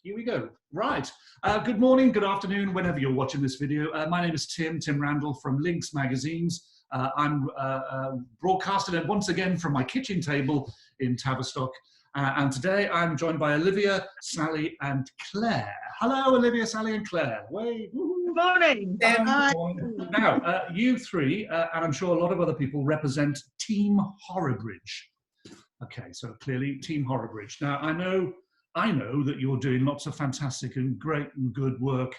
Here we go. Right. Good morning, good afternoon, whenever you're watching this video. My name is Tim Randall from Links Magazines. I'm broadcasting it once again from my kitchen table in Tavistock. And today I'm joined by Olivia, Sally and Claire. Hello, Olivia, Sally and Claire. Wait. Good morning. Good morning. Now, you three, and I'm sure a lot of other people, represent Team Horrabridge. Okay, so clearly Team Horrabridge. Now, I know that you're doing lots of fantastic and great and good work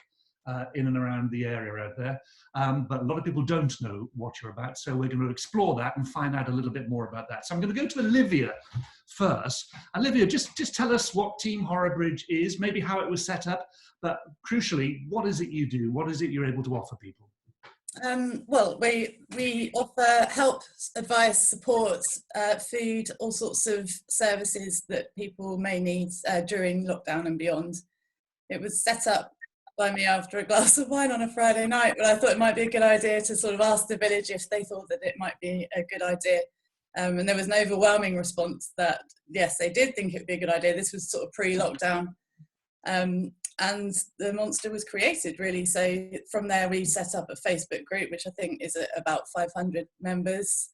in and around the area out there, but a lot of people don't know what you're about, so we're going to explore that and find out a little bit more about that. So I'm going to go to Olivia first. Olivia, just tell us what Team Horrabridge is, maybe how it was set up, but crucially, what is it you do? What is it you're able to offer people? Well, we offer help, advice, support, food, all sorts of services that people may need during lockdown and beyond. It was set up by me after a glass of wine on a Friday night, but I thought it might be a good idea to sort of ask the village if they thought that it might be a good idea. And there was an overwhelming response that, yes, they did think it would be a good idea. This was sort of pre-lockdown. And the monster was created, really. So from there we set up a Facebook group, which I think is about 500 members.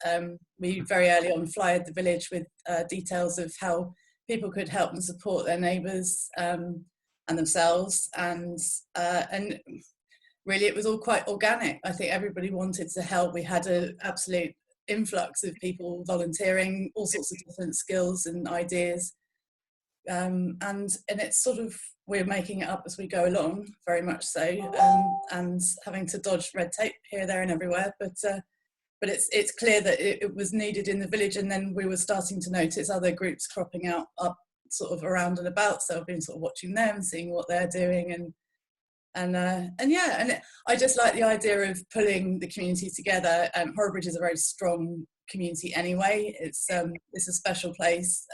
We very early on flyered the village with details of how people could help and support their neighbours and themselves, and really it was all quite organic. I think everybody wanted to help. We had an absolute influx of people volunteering, all sorts of different skills and ideas, and it's sort of, we're making it up as we go along, very much so, and having to dodge red tape here, there and everywhere, but it's clear that it was needed in the village. And then we were starting to notice other groups cropping up sort of around and about, so I've been sort of watching them, seeing what they're doing, and I just like the idea of pulling the community together. Horrabridge is a very strong community anyway. It's a special place.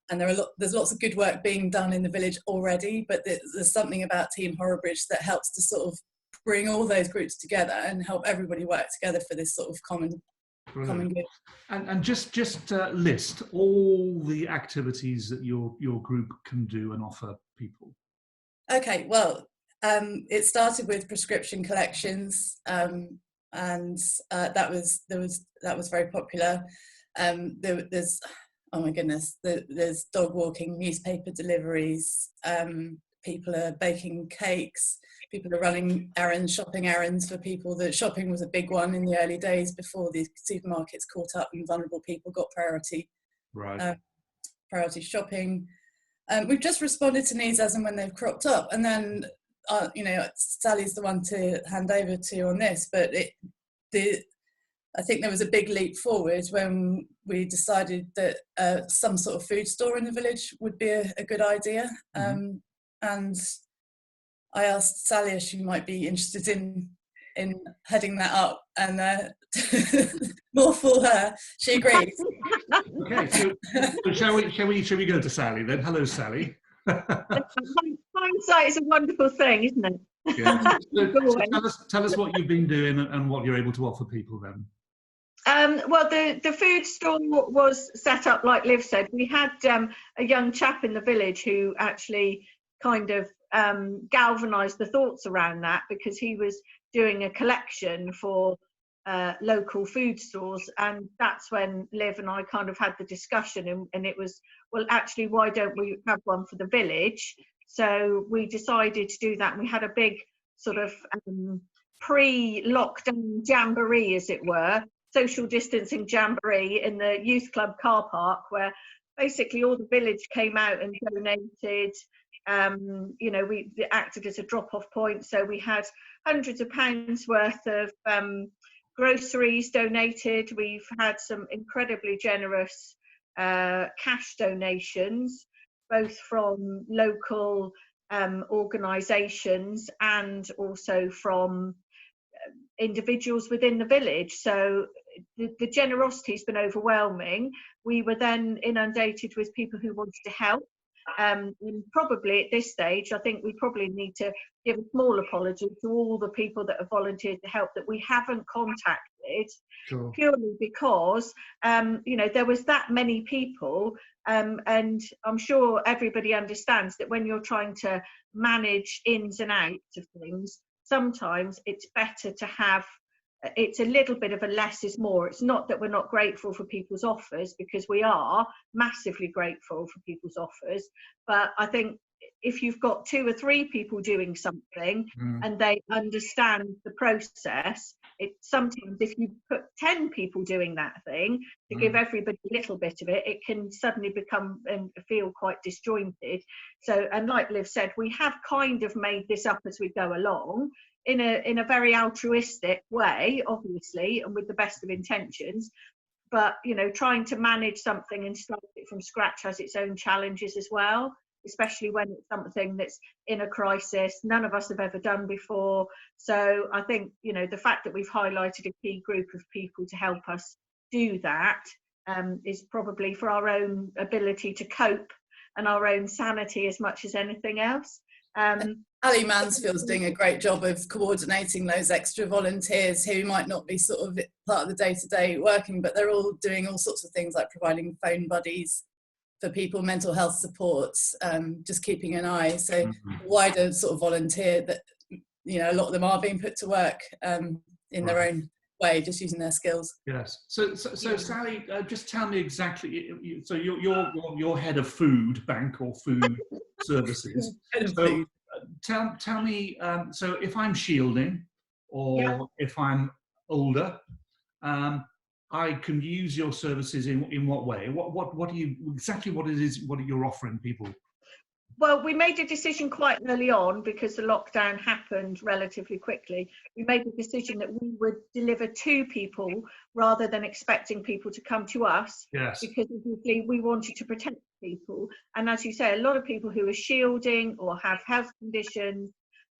And there's lots of good work being done in the village already, but there's something about Team Horrabridge that helps to sort of bring all those groups together and help everybody work together for this sort of common good. And just list all the activities that your group can do and offer people. Okay, well, it started with prescription collections, and that was very popular. There's oh my goodness, there's dog walking, newspaper deliveries, people are baking cakes, people are running errands, shopping errands for people. The shopping was a big one in the early days before the supermarkets caught up and vulnerable people got priority. Right. Priority shopping. We've just responded to needs as and when they've cropped up, and then Sally's the one to hand over to on this, but I think there was a big leap forward when we decided that some sort of food store in the village would be a good idea. And I asked Sally if she might be interested in heading that up, and more for her. She agreed. Okay, so shall we go to Sally then? Hello, Sally. Hindsight is a wonderful thing, isn't it? Yeah. So tell us what you've been doing and what you're able to offer people then. Well, the food store was set up like Liv said. We had a young chap in the village who actually kind of galvanised the thoughts around that, because he was doing a collection for local food stores, and that's when Liv and I kind of had the discussion, and it was, well, actually, why don't we have one for the village? So we decided to do that, and we had a big sort of pre-lockdown jamboree, as it were, social distancing jamboree in the youth club car park, where basically all the village came out and donated. We acted as a drop-off point, so we had hundreds of pounds worth of groceries donated. We've had some incredibly generous cash donations, both from local organisations and also from individuals within the village. So the generosity has been overwhelming. We were then inundated with people who wanted to help. And probably at this stage, I think we probably need to give a small apology to all the people that have volunteered to help that we haven't contacted, Sure. Purely because there was that many people And I'm sure everybody understands that when you're trying to manage ins and outs of things, sometimes it's better to have, it's a little bit of a less is more. It's not that we're not grateful for people's offers, because we are massively grateful for people's offers. But I think if you've got 2 or 3 people doing something and they understand the process, it sometimes, if you put 10 people doing that thing to give everybody a little bit of it, it can suddenly become and feel quite disjointed. So, and like Liv said, we have kind of made this up as we go along in a very altruistic way, obviously, and with the best of intentions. But, you know, trying to manage something and start it from scratch has its own challenges as well, especially when it's something that's in a crisis none of us have ever done before. So I think, you know, the fact that we've highlighted a key group of people to help us do that is probably for our own ability to cope and our own sanity as much as anything else. Ali Mansfield's doing a great job of coordinating those extra volunteers who might not be sort of part of the day-to-day working, but they're all doing all sorts of things like providing phone buddies for people, mental health supports, just keeping an eye. So wider sort of volunteer that, you know, a lot of them are being put to work in their own way, just using their skills. Yes. So Sally, just tell me exactly. So you're head of food bank or food services. So tell me. So if I'm shielding, or if I'm older, I can use your services in what way? What do you exactly? What it is? What you're offering people? Well, we made a decision quite early on, because the lockdown happened relatively quickly. We made the decision that we would deliver to people rather than expecting people to come to us. Yes. Because obviously we wanted to protect people. And as you say, a lot of people who are shielding or have health conditions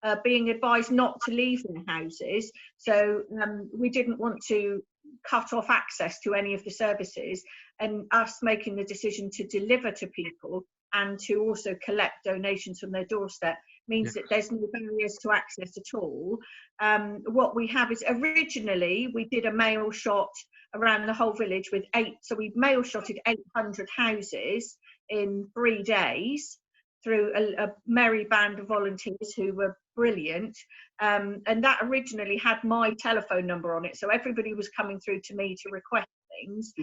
are being advised not to leave their houses. So we didn't want to cut off access to any of the services, and us making the decision to deliver to people and to also collect donations from their doorstep means that there's no barriers to access at all. What we have is, originally we did a mail shot around the whole village with 8, so we mail shotted 800 houses in 3 days through a merry band of volunteers who were brilliant, and that originally had my telephone number on it, so everybody was coming through to me to request things,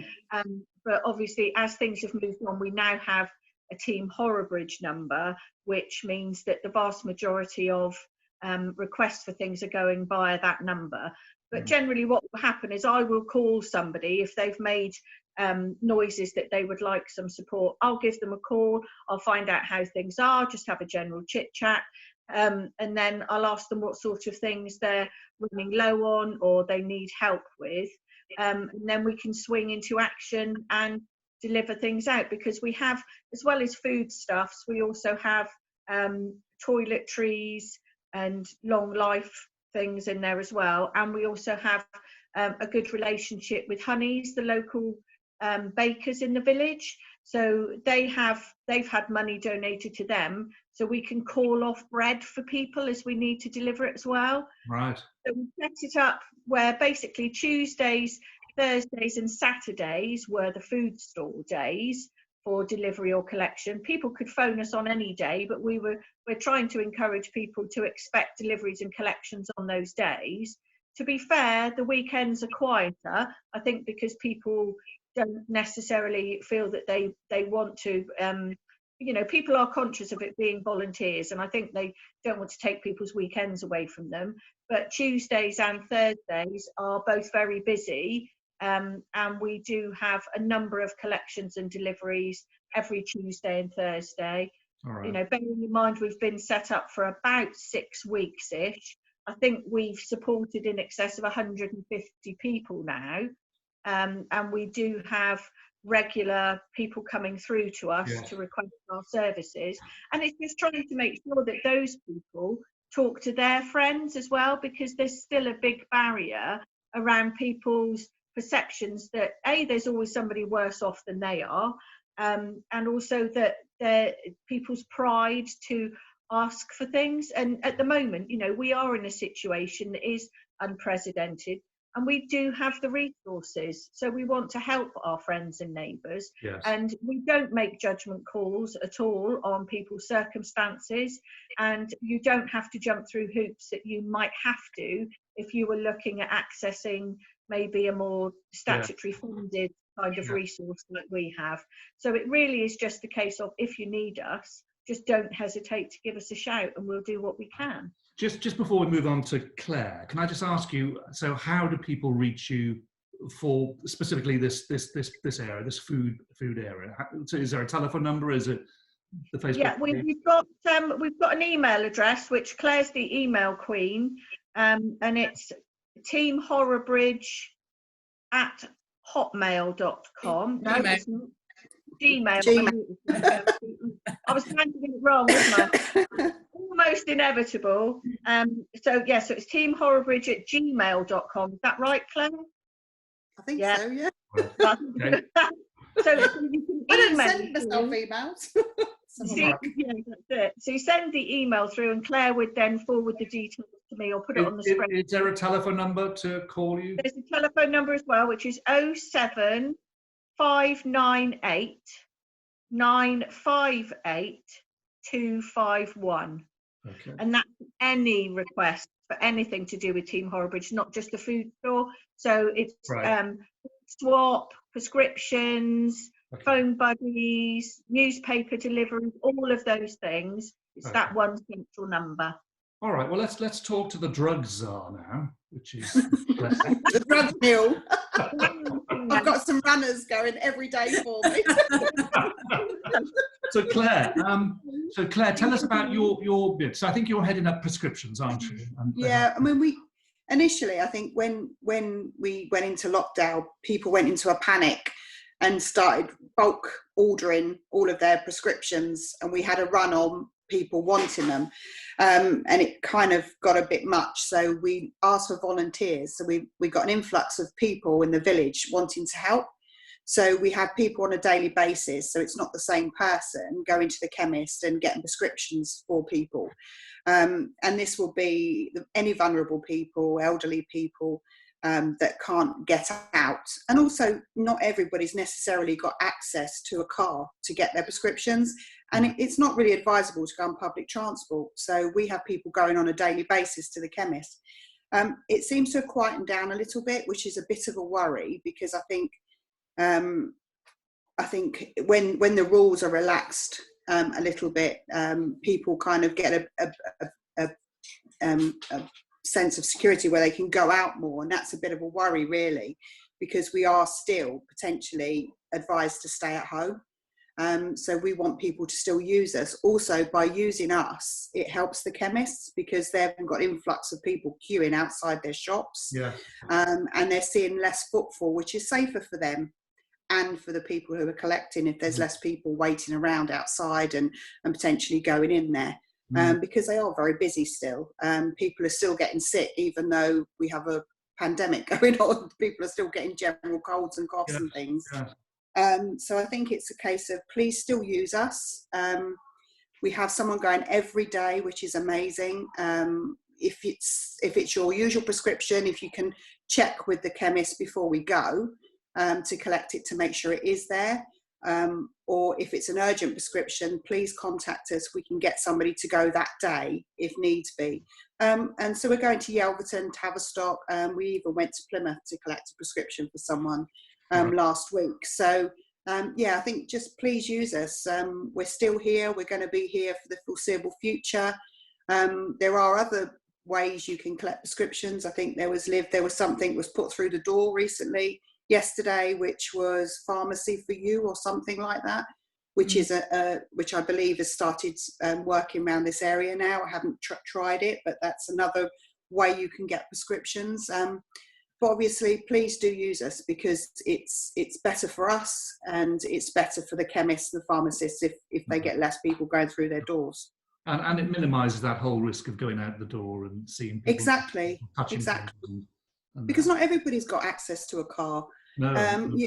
but obviously as things have moved on, we now have a Team Horrabridge number, which means that the vast majority of requests for things are going via that number. But generally what will happen is I will call somebody if they've made noises that they would like some support. I'll give them a call, I'll find out how things are, just have a general chit chat, and then I'll ask them what sort of things they're running low on or they need help with, and then we can swing into action and deliver things out, because we have, as well as foodstuffs, we also have toiletries and long life things in there as well, and we also have a good relationship with Honeys, the local bakers in the village, so they've had money donated to them, so we can call off bread for people as we need to deliver it as well. Right. So we set it up where basically Tuesdays, Thursdays and Saturdays were the food stall days for delivery or collection. People could phone us on any day, but we're trying to encourage people to expect deliveries and collections on those days. To be fair, the weekends are quieter, I think, because people don't necessarily feel that they want to, you know, people are conscious of it being volunteers, and I think they don't want to take people's weekends away from them. But Tuesdays and Thursdays are both very busy, and we do have a number of collections and deliveries every Tuesday and Thursday. You know, bearing in mind we've been set up for about 6 weeks-ish, I think we've supported in excess of 150 people now, and we do have regular people coming through to us to request our services, and it's just trying to make sure that those people talk to their friends as well, because there's still a big barrier around people's perceptions that there's always somebody worse off than they are, and also that people's pride to ask for things. And at the moment, you know, we are in a situation that is unprecedented. and we do have the resources. So we want to help our friends and neighbours. Yes. And we don't make judgment calls at all on people's circumstances. And you don't have to jump through hoops that you might have to if you were looking at accessing maybe a more statutory funded kind of resource like we have. So it really is just a case of, if you need us, just don't hesitate to give us a shout and we'll do what we can. Just before we move on to Claire, can I just ask you, so how do people reach you for specifically this area, this food area? So is there a telephone number? Is it the Facebook? Yeah, we've got an email address, which Claire's the email queen, and it's Team Horrabridge at hotmail.com. No, it's not. Gmail. I was trying to get it wrong, wasn't I? Almost inevitable. So it's Team Horrabridge at gmail.com. Is that right, Claire? I think so, yeah. Okay. So you can I don't send myself emails. that's it. So you send the email through, and Claire would then forward the details to me or put it on the screen. Is there a telephone number to call you? There's a telephone number as well, which is 07598 958 251. Okay. And that's any request for anything to do with Team Horrabridge, not just the food store. So it's swap, prescriptions, phone buddies, newspaper deliveries, all of those things. It's that one central number. All right, well, let's talk to the drug czar now, which is the drug mule. I've got some runners going every day for me. So Claire, tell us about your bit. So I think you're heading up prescriptions, aren't you? Yeah, I mean, initially, I think when we went into lockdown, people went into a panic and started bulk ordering all of their prescriptions, and we had a run on people wanting them, and it kind of got a bit much, so we asked for volunteers. So we got an influx of people in the village wanting to help. So we have people on a daily basis, so it's not the same person going to the chemist and getting prescriptions for people, and this will be any vulnerable people, elderly people, that can't get out. And also, not everybody's necessarily got access to a car to get their prescriptions. And it's not really advisable to go on public transport. So we have people going on a daily basis to the chemist. It seems to have quietened down a little bit, which is a bit of a worry, because I think when the rules are relaxed a little bit, people kind of get a sense of security where they can go out more, and that's a bit of a worry really, because we are still potentially advised to stay at home. So we want people to still use us. Also, by using us, it helps the chemists, because they haven't got influx of people queuing outside their shops, and they're seeing less footfall, which is safer for them and for the people who are collecting, if there's less people waiting around outside and potentially going in there. Because they are very busy still. People are still getting sick, even though we have a pandemic going on. People are still getting general colds and coughs and things. So I think it's a case of, please still use us. We have someone going every day, which is amazing. If it's your usual prescription, if you can check with the chemist before we go to collect it, to make sure it is there. Or if it's an urgent prescription, please contact us. We can get somebody to go that day if needs be. And so we're going to Yelverton, Tavistock. We even went to Plymouth to collect a prescription for someone last week. So I think just please use us. We're still here. We're going to be here for the foreseeable future. There are other ways you can collect prescriptions. I think there was something was put through the door recently, yesterday, which was Pharmacy for You or something like that, which is which I believe has started working around this area now. I haven't tried it, but that's another way you can get prescriptions. But obviously, please do use us, because it's better for us, and it's better for the chemists and the pharmacists if they get less people going through their doors. And it minimises that whole risk of going out the door and seeing people. Exactly. Because not everybody's got access to a car. No.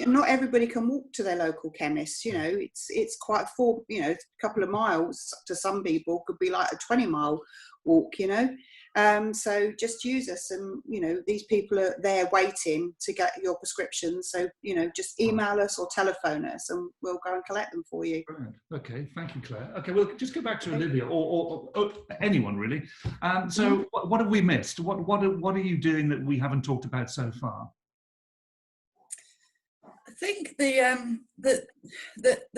Not everybody can walk to their local chemist. You know, it's quite a couple of miles to some people could be like a 20-mile walk. You know, so just use us, and you know, these people are there waiting to get your prescriptions. So you know, just email us or telephone us, and we'll go and collect them for you. Brilliant. Okay, thank you, Claire. Okay, we'll just go back to Olivia or anyone really. So what have we missed? What are you doing that we haven't talked about so far? I think the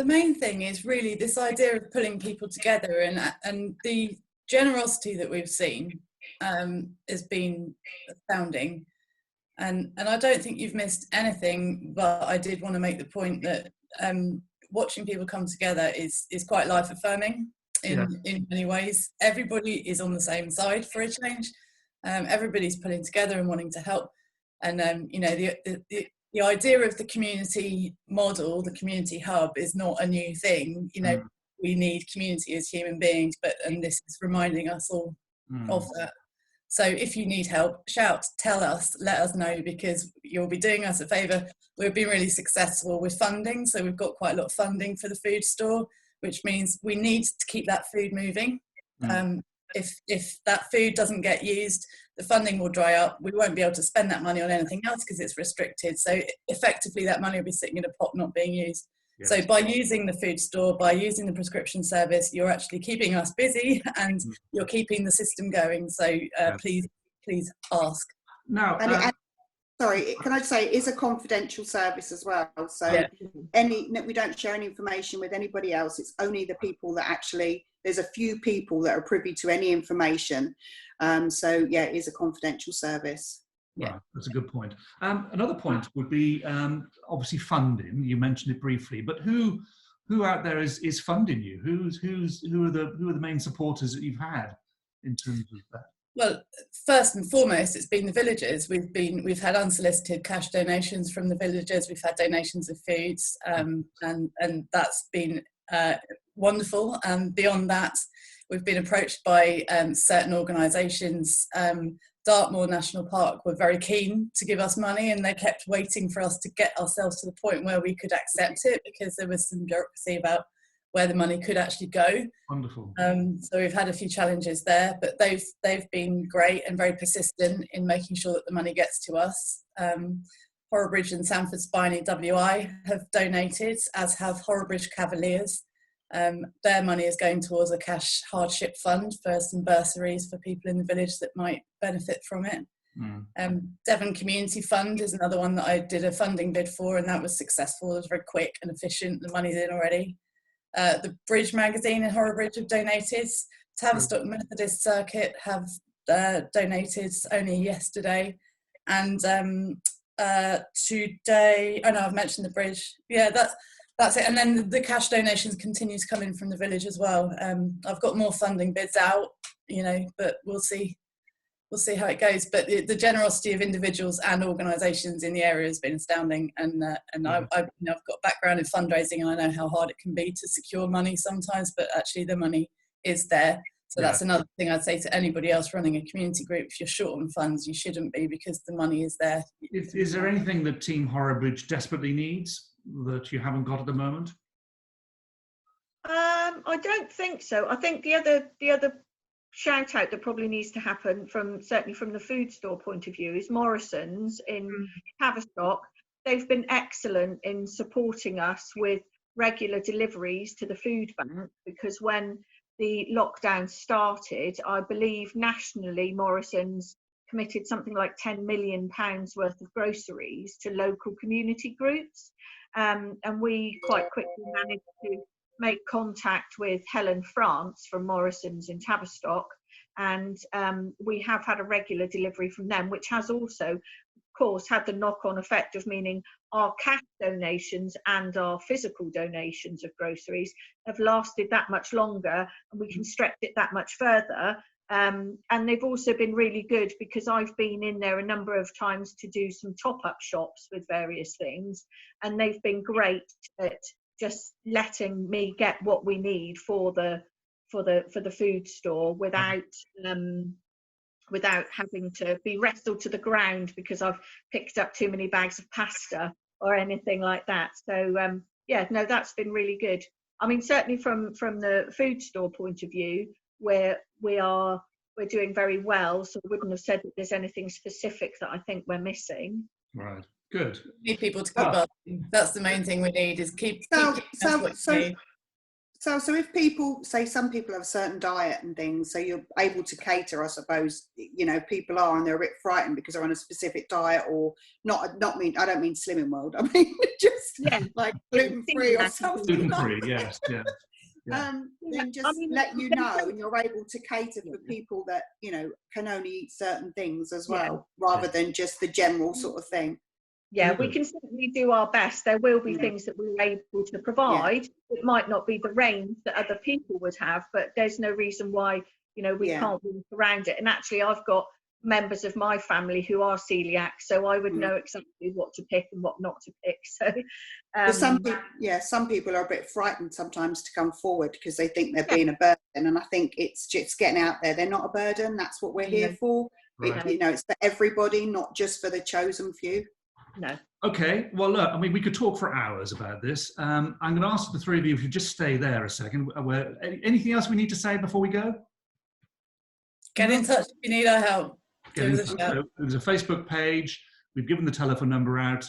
main thing is really this idea of pulling people together, and the generosity that we've seen has been astounding, and I don't think you've missed anything, but I did want to make the point that watching people come together is quite life affirming in many ways. Everybody is on the same side for a change. Everybody's pulling together and wanting to help, and you know, the idea of the community model, the community hub, is not a new thing. You know, we need community as human beings, and this is reminding us all of that. So if you need help, shout, tell us, let us know, because you'll be doing us a favour. We've been really successful with funding, so we've got quite a lot of funding for the food store, which means we need to keep that food moving. If that food doesn't get used, the funding will dry up. We won't be able to spend that money on anything else because it's restricted. So effectively that money will be sitting in a pot not being used. Yes. So by using the food store, by using the prescription service, you're actually keeping us busy and you're keeping the system going. So please ask. Now, sorry, can I say it is a confidential service as well? So we don't share any information with anybody else. It's only the people that actually, there's a few people that are privy to any information. So yeah, it is a confidential service. Right, that's a good point. Another point would be obviously funding. You mentioned it briefly, but who out there is funding you? Who are the main supporters that you've had in terms of that? Well, first and foremost, it's been the villagers. We've had unsolicited cash donations from the villagers. We've had donations of foods, and that's been wonderful. And beyond that, we've been approached by certain organisations. Dartmoor National Park were very keen to give us money, and they kept waiting for us to get ourselves to the point where we could accept it, because there was some bureaucracy about where the money could actually go. Wonderful. So we've had a few challenges there, but they've been great and very persistent in making sure that the money gets to us. Horrabridge and Sanford Spiney WI have donated, as have Horrabridge Cavaliers. Their money is going towards a cash hardship fund for some bursaries for people in the village that might benefit from it. Devon Community Fund is another one that I did a funding bid for, and that was successful. It was very quick and efficient. The money's in already. The Bridge magazine in Horrabridge have donated. Tavistock Methodist Circuit have donated only yesterday, and today, oh no, I've mentioned the Bridge. Yeah, that's it. And then the cash donations continue to come in from the village as well. I've got more funding bids out, you know, but we'll see how it goes. But the generosity of individuals and organisations in the area has been astounding. And I've got background in fundraising, and I know how hard it can be to secure money sometimes, but actually the money is there. So that's another thing I'd say to anybody else running a community group. If you're short on funds, you shouldn't be, because the money is there. Is there anything that Team Horrabridge desperately needs that you haven't got at the moment? I don't think so. I think the other shout out that probably needs to happen, certainly from the food store point of view, is Morrison's in Tavistock. They've been excellent in supporting us with regular deliveries to the food bank, because when the lockdown started, I believe nationally Morrison's committed something like £10 million worth of groceries to local community groups, and we quite quickly managed to make contact with Helen France from Morrison's in Tavistock, and we have had a regular delivery from them, which has also, of course, had the knock-on effect of meaning our cash donations and our physical donations of groceries have lasted that much longer, and we can stretch it that much further. And they've also been really good, because I've been in there a number of times to do some top-up shops with various things, and they've been great at just letting me get what we need for the food store without having to be wrestled to the ground because I've picked up too many bags of pasta or anything like that. So yeah, no, that's been really good. I mean, certainly from the food store point of view, where we're doing very well. So I wouldn't have said that there's anything specific that I think we're missing. Right. Good. We need people to keep up. That's the main thing we need, is keep So if people say, some people have a certain diet and things, so you're able to cater, I suppose, you know, people are, and they're a bit frightened because they're on a specific diet, or I don't mean Slimming World, I mean just like gluten-free or something. Gluten-free, yes, yeah. Then just let you know, and you're able to cater for people that, you know, can only eat certain things as well, rather than just the general sort of thing. Yeah, we can certainly do our best. There will be things that we're able to provide. It might not be the range that other people would have, but there's no reason why, you know, we can't work around it. And actually, I've got members of my family who are celiac, so I would know exactly what to pick and what not to pick. So some people are a bit frightened sometimes to come forward because they think they're being a burden, and I think it's just getting out there. They're not a burden. That's what we're here for. Right. You know, it's for everybody, not just for the chosen few. No. Okay, well, look, I mean, we could talk for hours about this. I'm going to ask the three of you if you just stay there a second. Anything else we need to say before we go? Get in touch if you need our help. There's a Facebook page. We've given the telephone number out.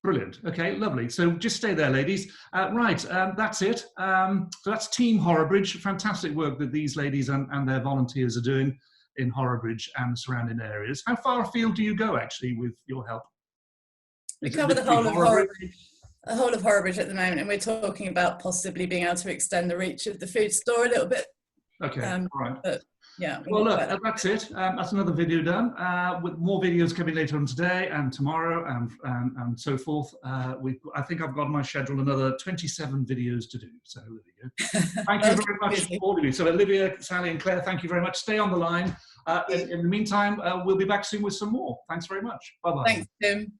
Brilliant. Okay, lovely. So just stay there, ladies. That's it. So that's Team Horrabridge. Fantastic work that these ladies and their volunteers are doing in Horrabridge and surrounding areas. How far afield do you go, actually, with your help? We cover the whole of Horrabridge at the moment, and we're talking about possibly being able to extend the reach of the food store a little bit. Okay, all right. But, yeah. Well, look, that's it. That's another video done. With more videos coming later on today and tomorrow and so forth. I think I've got on my schedule another 27 videos to do. So there we go. Thank you very much, all of you. So Olivia, Sally, and Claire, thank you very much. Stay on the line. In the meantime, we'll be back soon with some more. Thanks very much. Bye-bye. Thanks, Tim.